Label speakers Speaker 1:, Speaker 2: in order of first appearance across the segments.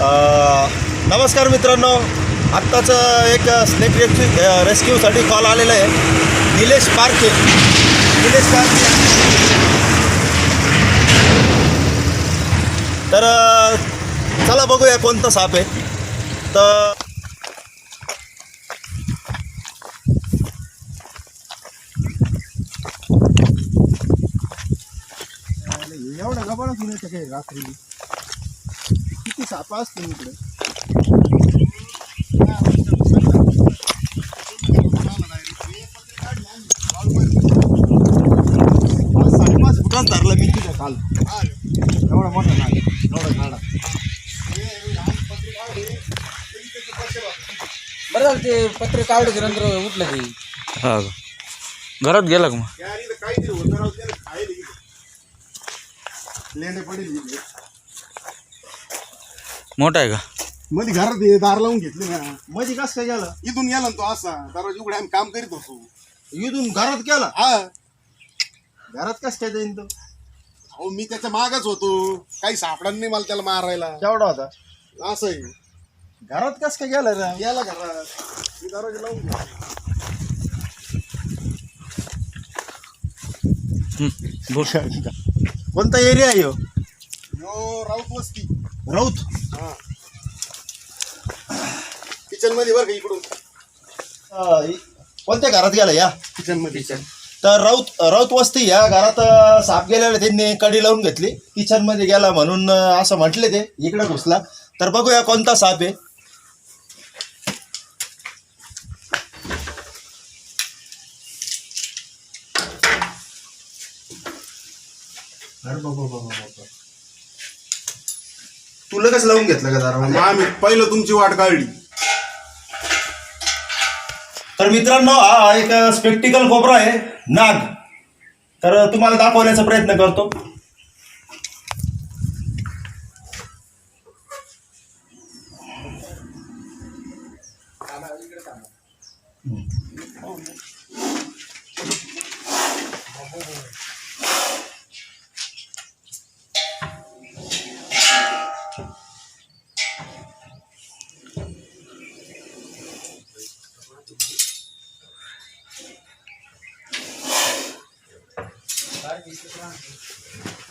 Speaker 1: नमस्कार मित्रांनो, आत्ताच एक स्नेक रेस्क्यूसाठी कॉल आलेला आहे. निलेश पारखे. तर चला बघूया कोणता साप आहे. तर
Speaker 2: एवढा गबाळच नाही काही रात्री किती साप असतील इकडे. साडेपाच फुटाच धरला मी तिथं काल. एवढा मोठा नाग, एवढा गाडा.
Speaker 3: बरं झालं ते पत्र काढलं नंतर उठलं ते.
Speaker 4: हा घरात गेला का मग?
Speaker 2: काहीतरी होतं राव, त्याला खायला गेलं. लेंडे पडेल
Speaker 4: मोठा आहे का?
Speaker 2: मध्ये घरात दार लावून घेतले ना. मध्ये कस काय गेला? इथून गेला ना तो असा दरवाजा उघडे आम्ही काम करीत होतो.
Speaker 1: इथून घरात गेला.
Speaker 2: हा,
Speaker 1: घरात कस काय जाईन तो?
Speaker 2: अहो मी त्याच्या मागच होतो, काही सापडा नाही मला त्याला मारायला.
Speaker 1: केवढा होता?
Speaker 2: असं आहे.
Speaker 1: घरात कस काय गेला रे?
Speaker 2: गेला घरात, मी दरवाजा लावून घेतला.
Speaker 1: कोणता एरिया आहे ह्यो?
Speaker 2: यो राऊत वस्ती.
Speaker 1: राऊत.
Speaker 2: हा, किचन मध्ये बरं का इकडून.
Speaker 1: कोणत्या घरात गेला या?
Speaker 2: किचन मध्ये.
Speaker 1: तर राऊत वस्ती या घरात साप गेलेला. त्यांनी कडी लावून घेतली. किचन मध्ये गेला म्हणून असं म्हटले. ते इकडे घुसला. तर बघूया कोणता साप आहे. तुला कसं लावून घेतलं का दारामध्ये?
Speaker 2: आम्ही पहिलं तुमची वाट काढली.
Speaker 1: तर मित्रांनो, हा एक स्पेक्टिकल कोबरा आहे, नाग. तर तुम्हाला दाखवण्याचा प्रयत्न करतो.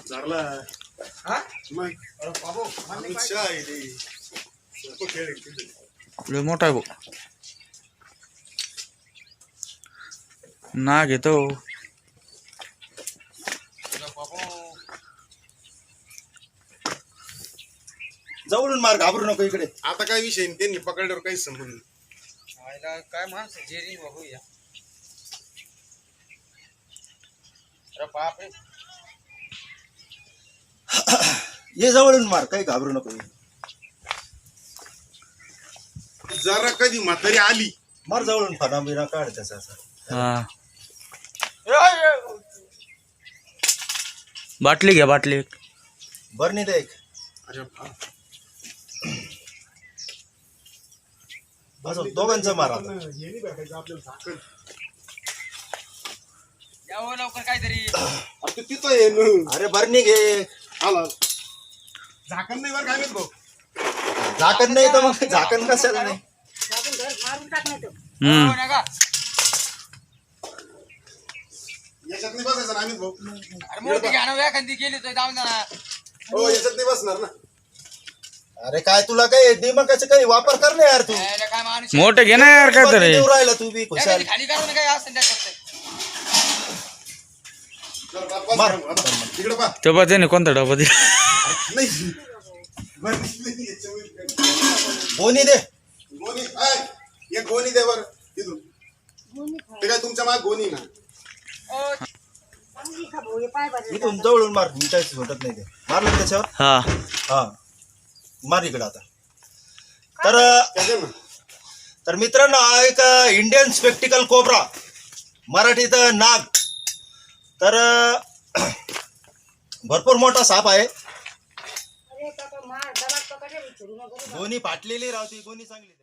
Speaker 2: झाला
Speaker 3: हा?
Speaker 2: मग अच्छा आहे ते. सोपं खेळ आहे ते.
Speaker 4: लय मोठा आहे भाऊ. नाग येतो.
Speaker 1: जवळून मार, घाबरू नको. इकडे
Speaker 2: आता काय विषय नाही, त्यांनी पकडल्यावर काहीच संबंध नाही.
Speaker 3: काय माणसं जेरिंग बघूया. अरे बापरे,
Speaker 1: ये जवळून मार, काही घाबरू नको.
Speaker 2: जरा कधी म्हातारी आली
Speaker 1: मार जवळून, फना बिना काढ त्याचा असा.
Speaker 4: हा बाटली घ्या, बाटली एक.
Speaker 1: बरं नाही एक.
Speaker 2: अरे
Speaker 1: बस दोघांचं मार आता.
Speaker 2: आपल्याला झाकण.
Speaker 3: यावं लवकर काहीतरी.
Speaker 2: अरे तू तिथं आहे ना.
Speaker 1: अरे बरणी घे.
Speaker 2: आला झाकण नाही बरं काय माहित भाऊ.
Speaker 1: झाकण नाही तर मग झाकण कशाला नाही?
Speaker 4: हम्म.
Speaker 3: नका.
Speaker 2: याच्यात नाही बसायचं ना अमित भाऊ.
Speaker 3: अरे मोठी घ्या एखादी गेली तर जाऊन जा.
Speaker 2: हो याच्यात नाही बसणार ना.
Speaker 1: अरे काय तुला काही दिमागाचा काही वापर कर ना यार तू.
Speaker 3: यायला काय माणूस
Speaker 4: मोठे घे ना यार काहीतरी.
Speaker 1: देऊ राहिला तू बी खुशाल.
Speaker 3: एखादी खाली करा ना, काय असं त्याच्यात.
Speaker 2: जरा बाप
Speaker 1: मार.
Speaker 2: तिकडे पा.
Speaker 4: तेव्हा त्याने कोणता डबा दिला?
Speaker 2: नाही बरं नाही याच्यामध्ये.
Speaker 1: गोणी दे.
Speaker 2: गोणी हाय, एक गोणी दे बरं तिथून. ते काय तुमच्या माग गोणी ना.
Speaker 1: इथून जवळून मार. मी काहीच म्हणत नाही. ते मारलं त्याच्यावर.
Speaker 4: हा
Speaker 1: हा मार इकडं आता. तर
Speaker 2: त्याच्या ना.
Speaker 1: तर मित्रांनो, हा एक इंडियन स्पेक्टिकल कोबरा, मराठीत नाग. तर भरपूर मोठा साप आहे. दोन्ही फाटलेली राहते, कोणी चांगली.